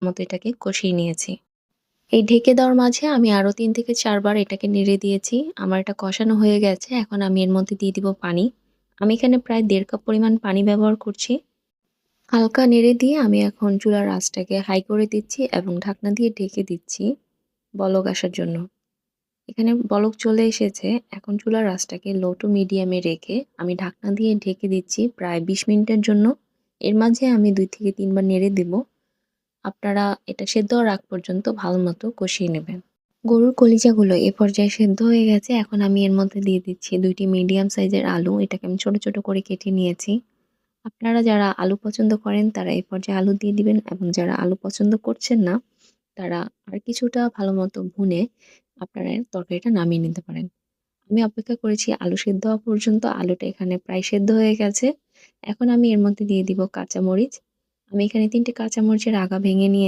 মতো এটাকে কষিয়ে নিয়েছি। এই ঢেকে দেওয়ার মাঝে আমি আরো ৩ থেকে ৪ বার এটাকে নেড়ে দিয়েছি। আমার এটা কষানো হয়ে গেছে। এখন আমি এর মধ্যে দিয়ে দিব পানি। আমি এখানে প্রায় ১.৫ কাপ পরিমাণ পানি ব্যবহার করছি। হালকা নেড়ে দিয়ে আমি এখন চুলার আঁচটাকে হাই করে দিচ্ছি এবং ঢাকনা দিয়ে ঢেকে দিচ্ছি বলক আসার জন্য। এখানে বলক চলে এসেছে। এখন চুলার আঁচটাকে লো টু মিডিয়ামে রেখে আমি ঢাকনা দিয়ে ঢেকে দিচ্ছি প্রায় ২০ মিনিটের জন্য। এর মাঝে আমি ২ থেকে ৩ বার নেড়ে দিব। আপনারা এটা সেদ্ধ হওয়ার আগ পর্যন্ত ভালোমতো কষিয়ে নেবেন। গরুর কলিজাগুলো এ পর্যায়ে সেদ্ধ হয়ে গেছে। এখন আমি এর মধ্যে দিয়ে দিচ্ছি ২ টি মিডিয়াম সাইজের আলু। এটাকে আমি ছোট, ছোট করে কেটে নিয়েছি। আপনারা যারা আলু পছন্দ করেন তারা এই পর্যায়ে আলু দিয়ে দিবেন এবং যারা আলু পছন্দ করছেন না তারা আর কিছুটা ভালোমতো ভুনে আপনারা তরকারিটা নামিয়ে নিতে পারেন। আমি অপেক্ষা করেছি আলু সেদ্ধ হওয়া পর্যন্ত। আলুটা এখানে প্রায় সেদ্ধ হয়ে গেছে। এখন আমি এর মধ্যে দিয়ে দিব কাঁচামরিচ। আমি এখানে ৩ টে কাঁচামরিচের আগা ভেঙে নিয়ে